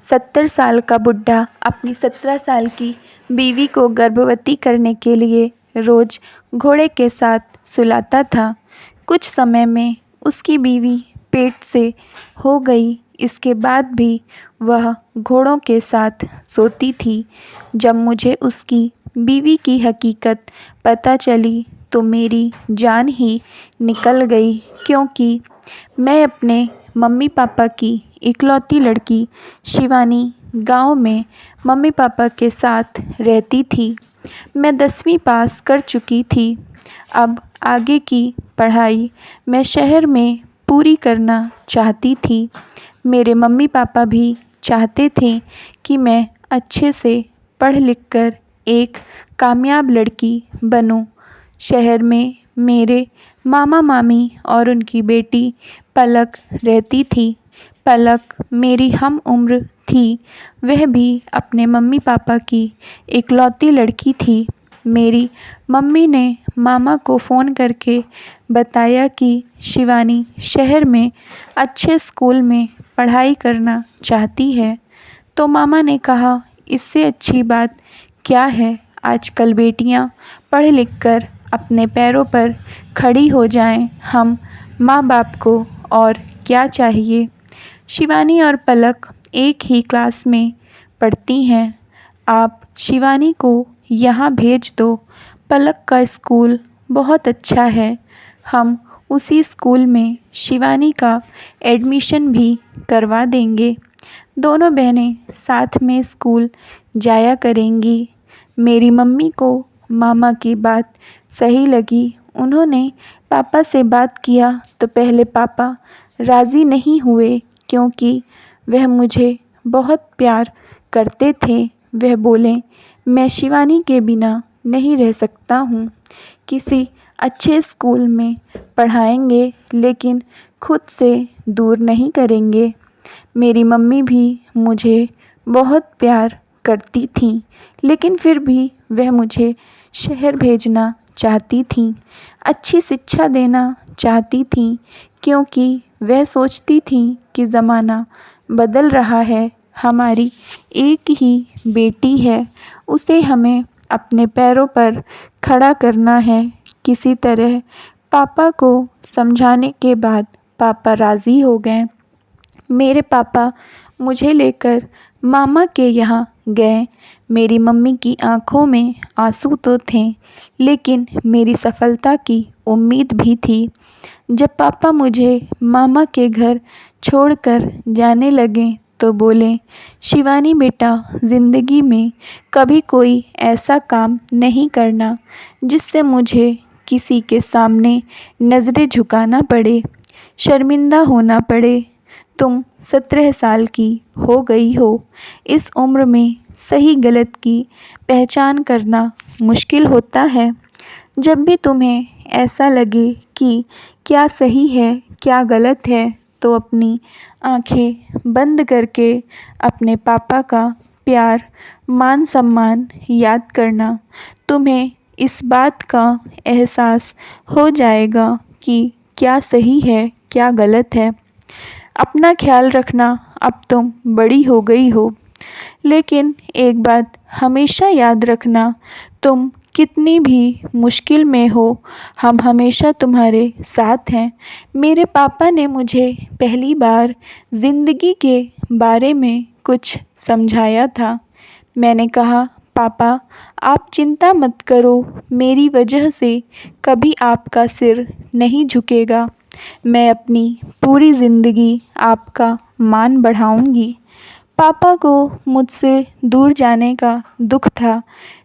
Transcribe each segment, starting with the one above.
70 साल का बुढ़ा अपनी 17 साल की बीवी को गर्भवती करने के लिए रोज़ घोड़े के साथ सुलाता था। कुछ समय में उसकी बीवी पेट से हो गई। इसके बाद भी वह घोड़ों के साथ सोती थी। जब मुझे उसकी बीवी की हकीकत पता चली तो मेरी जान ही निकल गई, क्योंकि मैं अपने मम्मी पापा की इकलौती लड़की शिवानी गांव में मम्मी पापा के साथ रहती थी। मैं 10वीं पास कर चुकी थी। अब आगे की पढ़ाई मैं शहर में पूरी करना चाहती थी। मेरे मम्मी पापा भी चाहते थे कि मैं अच्छे से पढ़ लिख कर एक कामयाब लड़की बनूं। शहर में मेरे मामा मामी और उनकी बेटी पलक रहती थी। पलक मेरी हम उम्र थी। वह भी अपने मम्मी पापा की इकलौती लड़की थी। मेरी मम्मी ने मामा को फ़ोन करके बताया कि शिवानी शहर में अच्छे स्कूल में पढ़ाई करना चाहती है। तो मामा ने कहा, इससे अच्छी बात क्या है, आजकल बेटियां पढ़ लिख कर अपने पैरों पर खड़ी हो जाएं, हम माँ बाप को और क्या चाहिए। शिवानी और पलक एक ही क्लास में पढ़ती हैं। आप शिवानी को यहाँ भेज दो। पलक का स्कूल बहुत अच्छा है। हम उसी स्कूल में शिवानी का एडमिशन भी करवा देंगे। दोनों बहनें साथ में स्कूल जाया करेंगी। मेरी मम्मी को मामा की बात सही लगी। उन्होंने पापा से बात किया तो पहले पापा राज़ी नहीं हुए, क्योंकि वह मुझे बहुत प्यार करते थे। वह बोले, मैं शिवानी के बिना नहीं रह सकता हूँ। किसी अच्छे स्कूल में पढ़ाएंगे, लेकिन खुद से दूर नहीं करेंगे। मेरी मम्मी भी मुझे बहुत प्यार करती थीं, लेकिन फिर भी वह मुझे शहर भेजना चाहती थीं, अच्छी शिक्षा देना चाहती थीं, क्योंकि वह सोचती थीं कि ज़माना बदल रहा है। हमारी एक ही बेटी है, उसे हमें अपने पैरों पर खड़ा करना है। किसी तरह पापा को समझाने के बाद पापा राज़ी हो गए। मेरे पापा मुझे लेकर मामा के यहाँ गए। मेरी मम्मी की आंखों में आंसू तो थे, लेकिन मेरी सफलता की उम्मीद भी थी। जब पापा मुझे मामा के घर छोड़कर जाने लगे तो बोले, शिवानी बेटा, ज़िंदगी में कभी कोई ऐसा काम नहीं करना जिससे मुझे किसी के सामने नज़रें झुकाना पड़े, शर्मिंदा होना पड़े। तुम 17 साल की हो गई हो। इस उम्र में सही गलत की पहचान करना मुश्किल होता है। जब भी तुम्हें ऐसा लगे कि क्या सही है क्या गलत है, तो अपनी आंखें बंद करके अपने पापा का प्यार मान सम्मान याद करना। तुम्हें इस बात का एहसास हो जाएगा कि क्या सही है क्या गलत है। अपना ख्याल रखना, अब तुम बड़ी हो गई हो। लेकिन एक बात हमेशा याद रखना, तुम कितनी भी मुश्किल में हो, हम हमेशा तुम्हारे साथ हैं। मेरे पापा ने मुझे पहली बार ज़िंदगी के बारे में कुछ समझाया था। मैंने कहा, पापा आप चिंता मत करो, मेरी वजह से कभी आपका सिर नहीं झुकेगा। मैं अपनी पूरी ज़िंदगी आपका मान बढ़ाऊंगी। पापा को मुझसे दूर जाने का दुख था,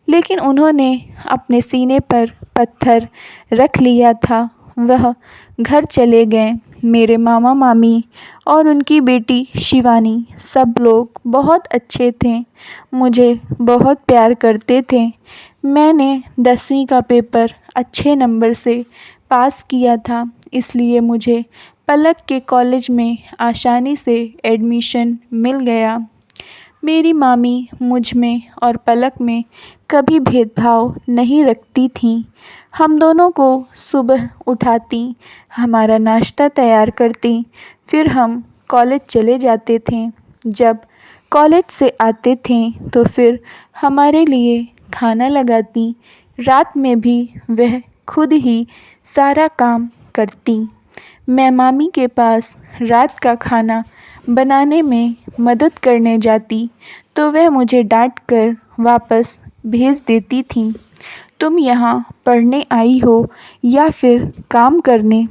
लेकिन उन्होंने अपने सीने पर पत्थर रख लिया था। वह घर चले गए। मेरे मामा मामी और उनकी बेटी शिवानी, सब लोग बहुत अच्छे थे, मुझे बहुत प्यार करते थे। मैंने 10वीं का पेपर अच्छे नंबर से पास किया था, इसलिए मुझे पलक के कॉलेज में आसानी से एडमिशन मिल गया। मेरी मामी मुझ में और पलक में कभी भेदभाव नहीं रखती थीं। हम दोनों को सुबह उठाती, हमारा नाश्ता तैयार करती, फिर हम कॉलेज चले जाते थे। जब कॉलेज से आते थे तो फिर हमारे लिए खाना लगाती। रात में भी वह खुद ही सारा काम करती। मैं मामी के पास रात का खाना बनाने में मदद करने जाती तो वह मुझे डांट कर वापस भेज देती थी। तुम यहाँ पढ़ने आई हो या फिर काम करने?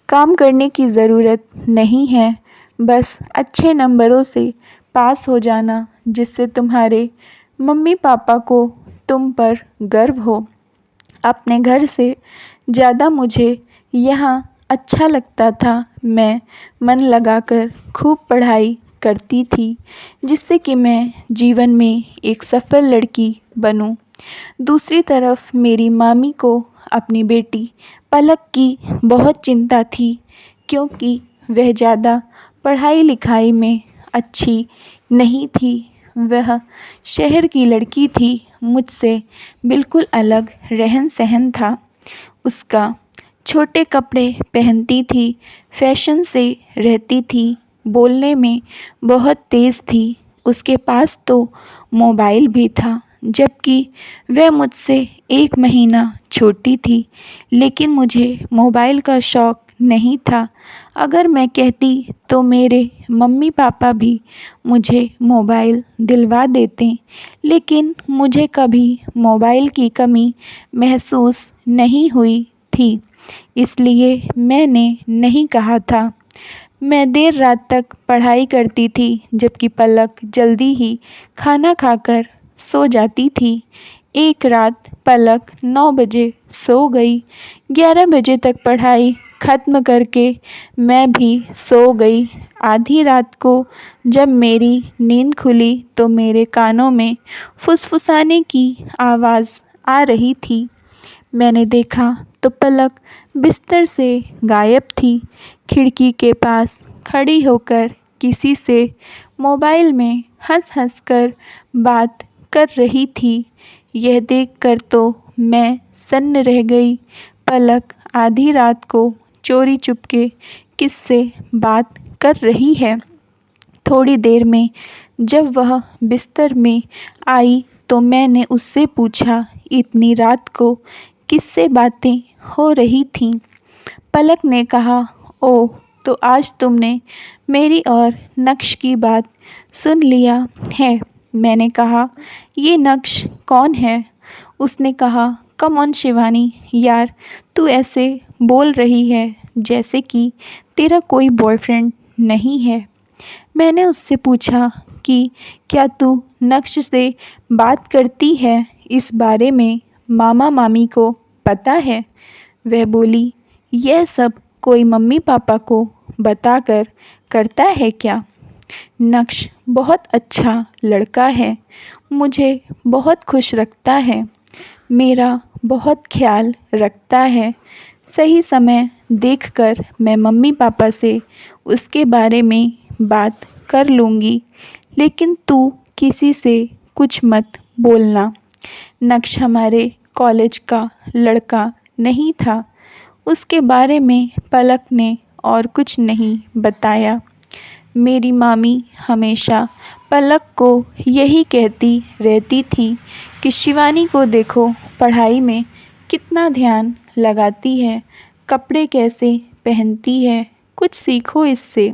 काम करने की ज़रूरत नहीं है, बस अच्छे नंबरों से पास हो जाना जिससे तुम्हारे मम्मी पापा को तुम पर गर्व हो। अपने घर से ज़्यादा मुझे यहाँ अच्छा लगता था। मैं मन लगाकर खूब पढ़ाई करती थी जिससे कि मैं जीवन में एक सफल लड़की बनूं। दूसरी तरफ मेरी मामी को अपनी बेटी पलक की बहुत चिंता थी क्योंकि वह ज़्यादा पढ़ाई लिखाई में अच्छी नहीं थी। वह शहर की लड़की थी, मुझसे बिल्कुल अलग रहन सहन था। उसका छोटे कपड़े पहनती थी, फैशन से रहती थी, बोलने में बहुत तेज़ थी। उसके पास तो मोबाइल भी था जबकि वह मुझसे 1 महीना छोटी थी, लेकिन मुझे मोबाइल का शौक़ नहीं था। अगर मैं कहती तो मेरे मम्मी पापा भी मुझे मोबाइल दिलवा देते, लेकिन मुझे कभी मोबाइल की कमी महसूस नहीं हुई थी, इसलिए मैंने नहीं कहा था। मैं देर रात तक पढ़ाई करती थी जबकि पलक जल्दी ही खाना खाकर सो जाती थी। एक रात पलक 9 बजे सो गई। 11 बजे तक पढ़ाई ख़त्म करके मैं भी सो गई। आधी रात को जब मेरी नींद खुली तो मेरे कानों में फुसफुसाने की आवाज़ आ रही थी। मैंने देखा तो पलक बिस्तर से गायब थी। खिड़की के पास खड़ी होकर किसी से मोबाइल में हंस कर बात कर रही थी। यह देखकर तो मैं सन्न रह गई। पलक आधी रात को चोरी चुपके किससे बात कर रही है। थोड़ी देर में जब वह बिस्तर में आई तो मैंने उससे पूछा, इतनी रात को किससे बातें हो रही थीं? पलक ने कहा, ओह, तो आज तुमने मेरी और नक्श की बात सुन लिया है। मैंने कहा, ये नक्श कौन है? उसने कहा, कम ऑन शिवानी यार, तू ऐसे बोल रही है जैसे कि तेरा कोई बॉयफ्रेंड नहीं है। मैंने उससे पूछा कि क्या तू नक्श से बात करती है, इस बारे में मामा मामी को पता है? वह बोली, यह सब कोई मम्मी पापा को बताकर करता है क्या? नक्श बहुत अच्छा लड़का है, मुझे बहुत खुश रखता है, मेरा बहुत ख्याल रखता है। सही समय देखकर मैं मम्मी पापा से उसके बारे में बात कर लूँगी, लेकिन तू किसी से कुछ मत बोलना। नक्श हमारे कॉलेज का लड़का नहीं था। उसके बारे में पलक ने और कुछ नहीं बताया। मेरी मामी हमेशा पलक को यही कहती रहती थी कि शिवानी को देखो, पढ़ाई में कितना ध्यान लगाती है, कपड़े कैसे पहनती है, कुछ सीखो इससे।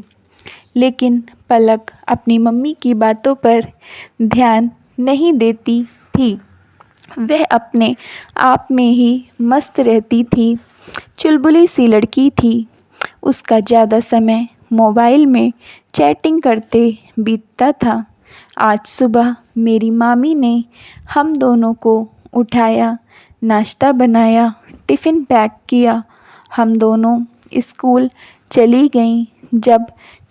लेकिन पलक अपनी मम्मी की बातों पर ध्यान नहीं देती थी। वह अपने आप में ही मस्त रहती थी, चुलबुली सी लड़की थी। उसका ज़्यादा समय मोबाइल में चैटिंग करते बीतता था। आज सुबह मेरी मामी ने हम दोनों को उठाया, नाश्ता बनाया, टिफ़िन पैक किया। हम दोनों स्कूल चली गईं। जब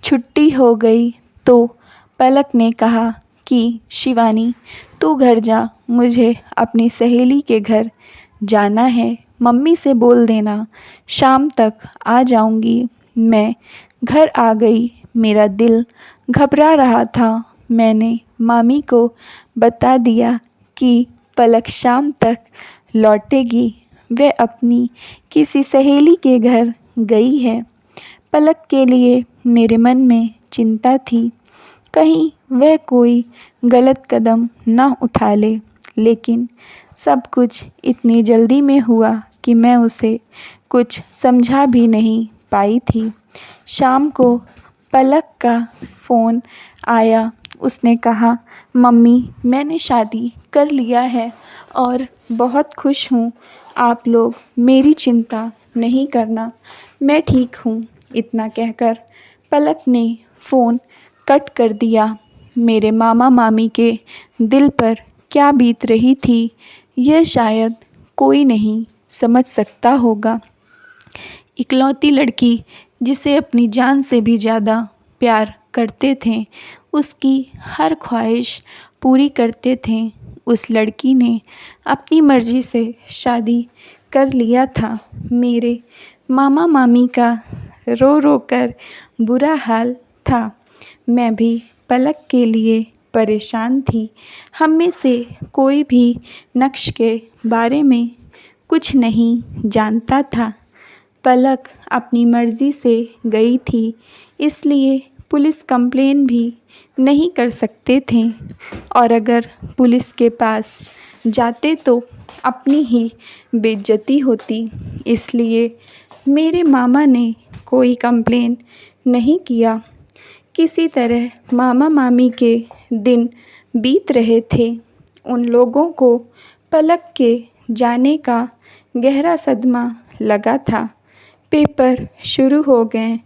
छुट्टी हो गई तो पलक ने कहा कि शिवानी, तू घर जा, मुझे अपनी सहेली के घर जाना है। मम्मी से बोल देना शाम तक आ जाऊंगी। मैं घर आ गई। मेरा दिल घबरा रहा था। मैंने मामी को बता दिया कि पलक शाम तक लौटेगी। वह अपनी किसी सहेली के घर गई है। पलक के लिए मेरे मन में चिंता थी। कहीं वह कोई गलत कदम न उठा ले। लेकिन सब कुछ इतनी जल्दी में हुआ कि मैं उसे कुछ समझा भी नहीं पाई थी। शाम को पलक का फ़ोन आया। उसने कहा, मम्मी मैंने शादी कर लिया है और बहुत खुश हूँ। आप लोग मेरी चिंता नहीं करना, मैं ठीक हूँ। इतना कहकर पलक ने फ़ोन कट कर दिया। मेरे मामा मामी के दिल पर क्या बीत रही थी यह शायद कोई नहीं समझ सकता होगा। इकलौती लड़की जिसे अपनी जान से भी ज़्यादा प्यार करते थे, उसकी हर ख्वाहिश पूरी करते थे, उस लड़की ने अपनी मर्ज़ी से शादी कर लिया था। मेरे मामा मामी का रो रो कर बुरा हाल था। मैं भी पलक के लिए परेशान थी। हम में से कोई भी नक्श के बारे में कुछ नहीं जानता था। पलक अपनी मर्ज़ी से गई थी, इसलिए पुलिस कंप्लेन भी नहीं कर सकते थे, और अगर पुलिस के पास जाते तो अपनी ही बेइज्जती होती। इसलिए मेरे मामा ने कोई कंप्लेन नहीं किया। किसी तरह मामा मामी के दिन बीत रहे थे। उन लोगों को पलक के जाने का गहरा सदमा लगा था। पेपर शुरू हो गए।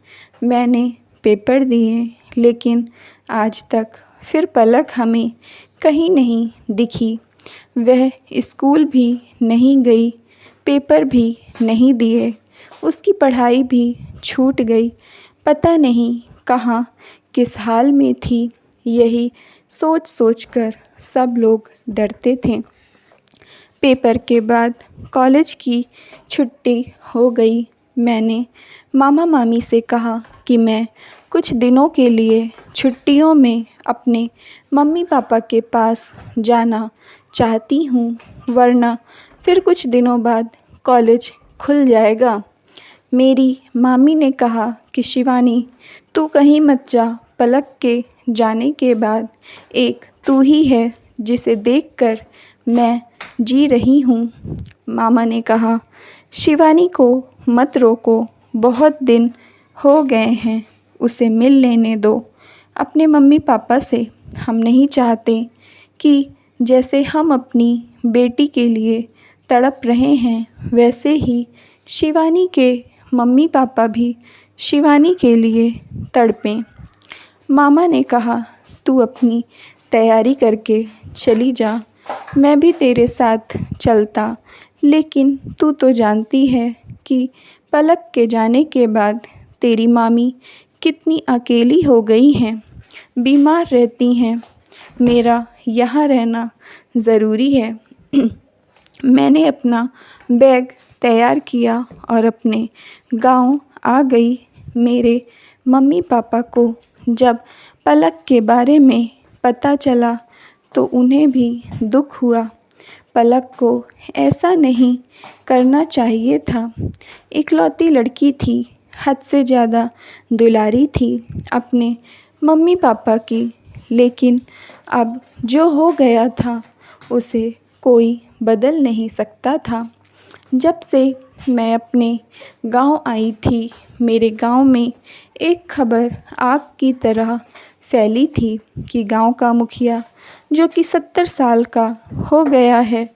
मैंने पेपर दिए, लेकिन आज तक फिर पलक हमें कहीं नहीं दिखी। वह स्कूल भी नहीं गई, पेपर भी नहीं दिए, उसकी पढ़ाई भी छूट गई। पता नहीं कहाँ किस हाल में थी। यही सोच सोच कर सब लोग डरते थे। पेपर के बाद कॉलेज की छुट्टी हो गई। मैंने मामा मामी से कहा कि मैं कुछ दिनों के लिए छुट्टियों में अपने मम्मी पापा के पास जाना चाहती हूँ, वरना फिर कुछ दिनों बाद कॉलेज खुल जाएगा। मेरी मामी ने कहा कि शिवानी, तू कहीं मत जा। पलक के जाने के बाद एक तू ही है जिसे देखकर मैं जी रही हूँ। मामा ने कहा, शिवानी को मत रोको, बहुत दिन हो गए हैं, उसे मिल लेने दो अपने मम्मी पापा से। हम नहीं चाहते कि जैसे हम अपनी बेटी के लिए तड़प रहे हैं, वैसे ही शिवानी के मम्मी पापा भी शिवानी के लिए तड़पें। मामा ने कहा, तू अपनी तैयारी करके चली जा, मैं भी तेरे साथ चलता। लेकिन तू तो जानती है कि पलक के जाने के बाद तेरी मामी कितनी अकेली हो गई हैं, बीमार रहती हैं। मेरा यहाँ रहना ज़रूरी है। मैंने अपना बैग तैयार किया और अपने गांव आ गई। मेरे मम्मी पापा को जब पलक के बारे में पता चला तो उन्हें भी दुख हुआ। पलक को ऐसा नहीं करना चाहिए था। इकलौती लड़की थी, हद से ज़्यादा दुलारी थी अपने मम्मी पापा की। लेकिन अब जो हो गया था उसे कोई बदल नहीं सकता था। जब से मैं अपने गांव आई थी, मेरे गांव में एक खबर आग की तरह फैली थी कि गांव का मुखिया, जो कि 70 साल का हो गया है,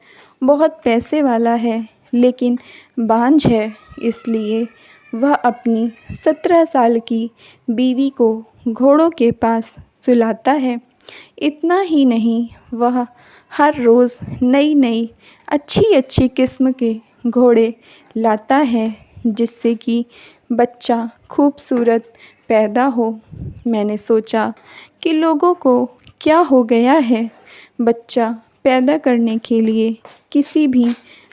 बहुत पैसे वाला है, लेकिन बांझ है। इसलिए वह अपनी 17 साल की बीवी को घोड़ों के पास सुलाता है। इतना ही नहीं, वह हर रोज़ नई नई अच्छी अच्छी किस्म के घोड़े लाता है, जिससे कि बच्चा खूबसूरत पैदा हो। मैंने सोचा कि लोगों को क्या हो गया है, बच्चा पैदा करने के लिए किसी भी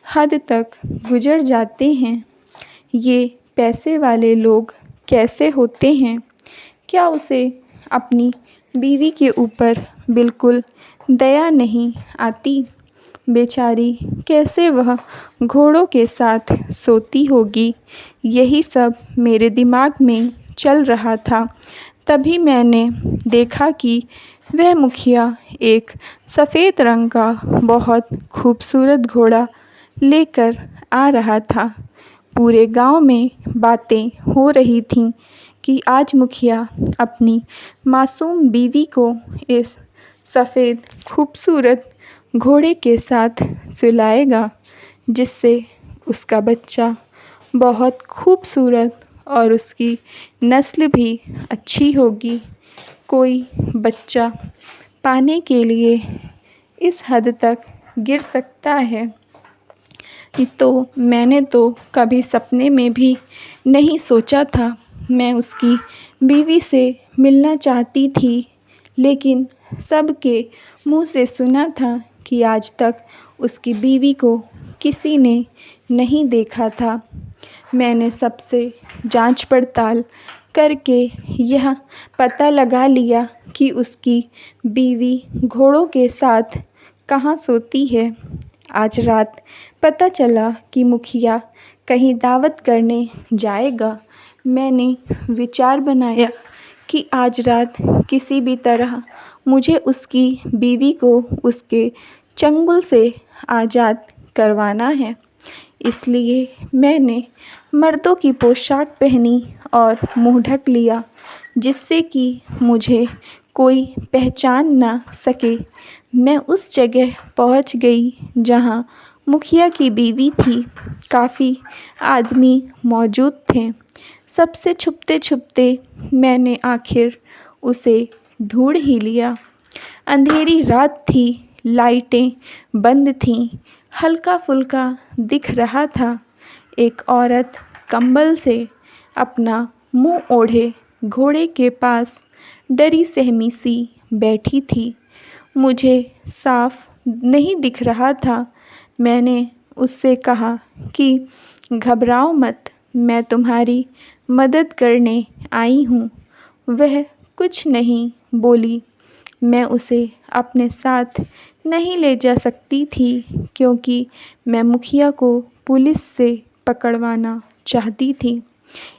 हद तक गुजर जाते हैं। ये पैसे वाले लोग कैसे होते हैं? क्या उसे अपनी बीवी के ऊपर बिल्कुल दया नहीं आती? बेचारी कैसे वह घोड़ों के साथ सोती होगी? यही सब मेरे दिमाग में चल रहा था। तभी मैंने देखा कि वह मुखिया एक सफ़ेद रंग का बहुत खूबसूरत घोड़ा लेकर आ रहा था। पूरे गांव में बातें हो रही थीं कि आज मुखिया अपनी मासूम बीवी को इस सफ़ेद खूबसूरत घोड़े के साथ सुलाएगा, जिससे उसका बच्चा बहुत खूबसूरत और उसकी नस्ल भी अच्छी होगी। कोई बच्चा पाने के लिए इस हद तक गिर सकता है, तो मैंने तो कभी सपने में भी नहीं सोचा था। मैं उसकी बीवी से मिलना चाहती थी, लेकिन सबके मुंह से सुना था कि आज तक उसकी बीवी को किसी ने नहीं देखा था। मैंने सबसे जांच पड़ताल करके यह पता लगा लिया कि उसकी बीवी घोड़ों के साथ कहाँ सोती है। आज रात पता चला कि मुखिया कहीं दावत करने जाएगा। मैंने विचार बनाया कि आज रात किसी भी तरह मुझे उसकी बीवी को उसके चंगुल से आज़ाद करवाना है। इसलिए मैंने मर्दों की पोशाक पहनी और मुंह ढक लिया, जिससे कि मुझे कोई पहचान ना सके। मैं उस जगह पहुंच गई जहां मुखिया की बीवी थी। काफ़ी आदमी मौजूद थे। सबसे छुपते छुपते मैंने आखिर उसे ढूंढ ही लिया। अंधेरी रात थी, लाइटें बंद थीं, हल्का फुल्का दिख रहा था। एक औरत कंबल से अपना मुंह ओढ़े घोड़े के पास डरी सहमी सी बैठी थी। मुझे साफ नहीं दिख रहा था। मैंने उससे कहा कि घबराओ मत, मैं तुम्हारी मदद करने आई हूँ। वह कुछ नहीं बोली। मैं उसे अपने साथ नहीं ले जा सकती थी, क्योंकि मैं मुखिया को पुलिस से पकड़वाना चाहती थी।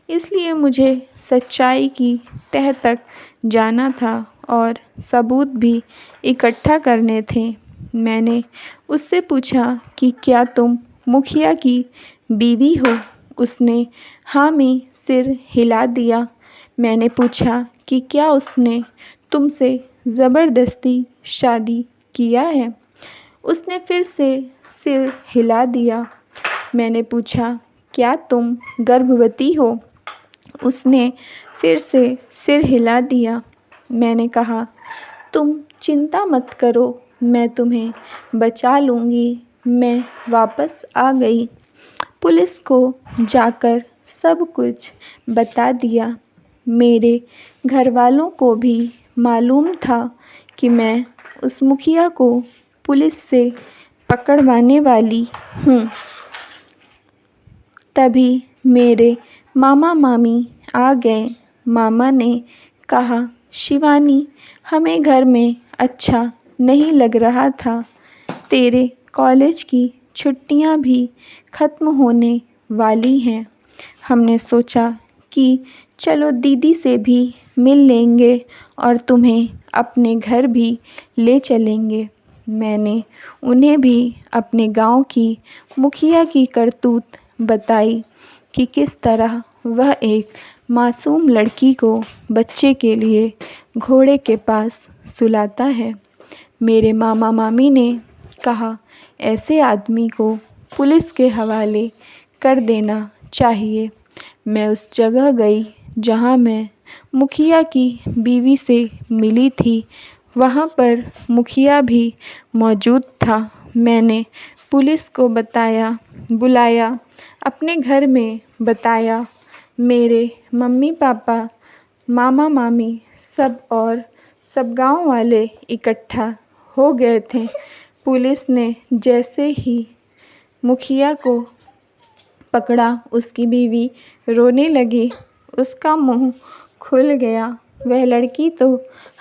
इसलिए मुझे सच्चाई की तह तक जाना था और सबूत भी इकट्ठा करने थे। मैंने उससे पूछा कि क्या तुम मुखिया की बीवी हो? उसने हाँ में सिर हिला दिया। मैंने पूछा कि क्या उसने तुमसे ज़बरदस्ती शादी किया है? उसने फिर से सिर हिला दिया। मैंने पूछा क्या तुम गर्भवती हो? उसने फिर से सिर हिला दिया। मैंने कहा तुम चिंता मत करो, मैं तुम्हें बचा लूँगी। मैं वापस आ गई। पुलिस को जाकर सब कुछ बता दिया। मेरे घर वालों को भी मालूम था कि मैं उस मुखिया को पुलिस से पकड़वाने वाली हूँ। तभी मेरे मामा मामी आ गए। मामा ने कहा शिवानी, हमें घर में अच्छा नहीं लग रहा था। तेरे कॉलेज की छुट्टियां भी ख़त्म होने वाली हैं। हमने सोचा कि चलो दीदी से भी मिल लेंगे और तुम्हें अपने घर भी ले चलेंगे। मैंने उन्हें भी अपने गांव की मुखिया की करतूत बताई कि किस तरह वह एक मासूम लड़की को बच्चे के लिए घोड़े के पास सुलाता है। मेरे मामा मामी ने कहा ऐसे आदमी को पुलिस के हवाले कर देना चाहिए। मैं उस जगह गई जहां मैं मुखिया की बीवी से मिली थी। वहां पर मुखिया भी मौजूद था। मैंने पुलिस को बुलाया, अपने घर में बताया। मेरे मम्मी पापा, मामा मामी सब गांव वाले इकट्ठा हो गए थे। पुलिस ने जैसे ही मुखिया को पकड़ा, उसकी बीवी रोने लगी। उसका मुंह खुल गया। वह लड़की तो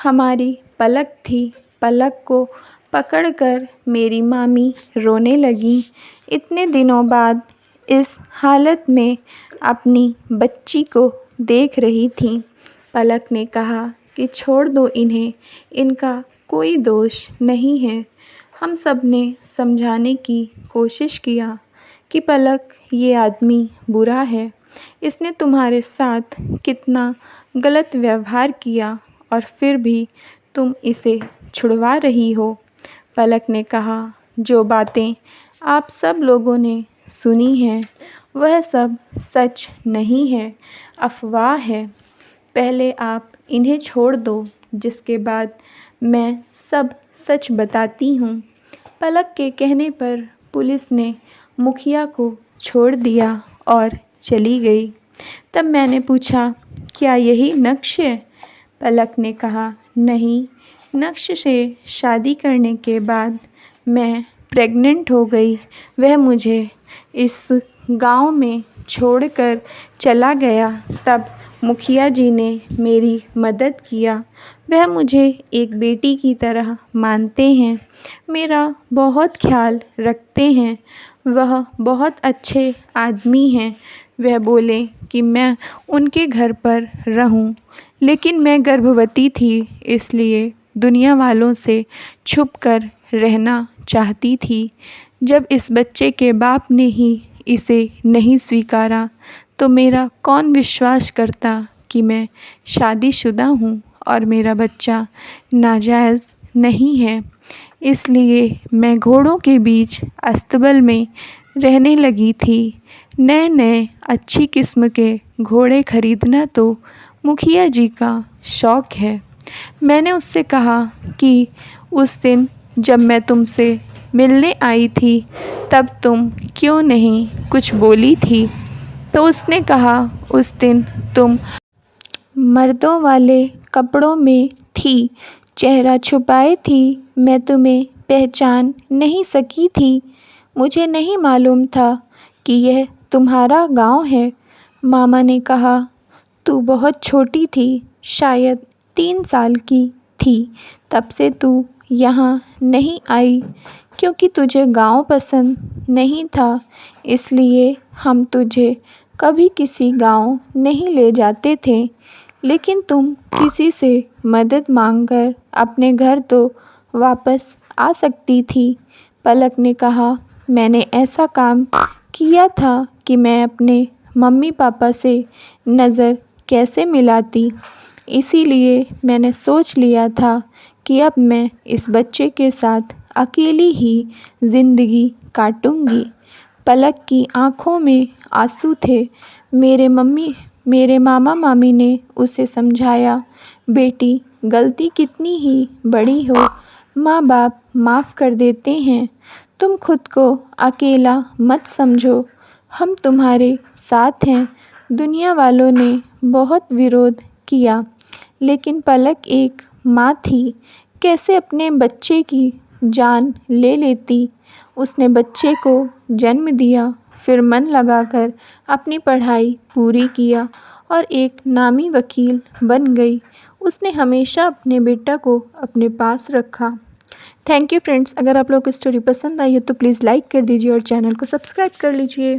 हमारी पलक थी। पलक को पकड़कर मेरी मामी रोने लगी। इतने दिनों बाद इस हालत में अपनी बच्ची को देख रही थी। पलक ने कहा कि छोड़ दो इन्हें, इनका कोई दोष नहीं है। हम सब ने समझाने की कोशिश किया कि पलक, ये आदमी बुरा है, इसने तुम्हारे साथ कितना गलत व्यवहार किया और फिर भी तुम इसे छुड़वा रही हो। पलक ने कहा, जो बातें आप सब लोगों ने सुनी हैं वह सब सच नहीं है, अफवाह है। पहले आप इन्हें छोड़ दो, जिसके बाद मैं सब सच बताती हूँ। पलक के कहने पर पुलिस ने मुखिया को छोड़ दिया और चली गई। तब मैंने पूछा, क्या यही नक्श है? पलक ने कहा, नहीं, नक्श से शादी करने के बाद मैं प्रेग्नेंट हो गई। वह मुझे इस गांव में छोड़कर चला गया। तब मुखिया जी ने मेरी मदद किया। वह मुझे एक बेटी की तरह मानते हैं, मेरा बहुत ख्याल रखते हैं। वह बहुत अच्छे आदमी हैं। वह बोले कि मैं उनके घर पर रहूं, लेकिन मैं गर्भवती थी, इसलिए दुनिया वालों से छुपकर रहना चाहती थी। जब इस बच्चे के बाप ने ही इसे नहीं स्वीकारा तो मेरा कौन विश्वास करता कि मैं शादीशुदा हूँ और मेरा बच्चा नाजायज़ नहीं है। इसलिए मैं घोड़ों के बीच अस्तबल में रहने लगी थी। नए नए अच्छी किस्म के घोड़े खरीदना तो मुखिया जी का शौक़ है। मैंने उससे कहा कि उस दिन जब मैं तुमसे मिलने आई थी तब तुम क्यों नहीं कुछ बोली थी? तो उसने कहा, उस दिन तुम मर्दों वाले कपड़ों में थी, चेहरा छुपाए थी, मैं तुम्हें पहचान नहीं सकी थी। मुझे नहीं मालूम था कि यह तुम्हारा गांव है। मामा ने कहा, तू बहुत छोटी थी, शायद 3 साल की थी, तब से तू यहाँ नहीं आई, क्योंकि तुझे गांव पसंद नहीं था, इसलिए हम तुझे कभी किसी गांव नहीं ले जाते थे। लेकिन तुम किसी से मदद मांगकर अपने घर तो वापस आ सकती थी। पलक ने कहा, मैंने ऐसा काम किया था कि मैं अपने मम्मी पापा से नज़र कैसे मिलाती, इसीलिए मैंने सोच लिया था कि अब मैं इस बच्चे के साथ अकेली ही ज़िंदगी काटूंगी। पलक की आंखों में आंसू थे। मेरे मामा मामी ने उसे समझाया, बेटी, गलती कितनी ही बड़ी हो माँ बाप माफ़ कर देते हैं। तुम खुद को अकेला मत समझो, हम तुम्हारे साथ हैं। दुनिया वालों ने बहुत विरोध किया, लेकिन पलक एक माँ थी, कैसे अपने बच्चे की जान ले लेती। उसने बच्चे को जन्म दिया, फिर मन लगाकर अपनी पढ़ाई पूरी किया और एक नामी वकील बन गई। उसने हमेशा अपने बेटा को अपने पास रखा। Thank you friends. अगर आप लोगों को स्टोरी पसंद आई है तो प्लीज़ लाइक कर दीजिए और चैनल को सब्सक्राइब कर लीजिए।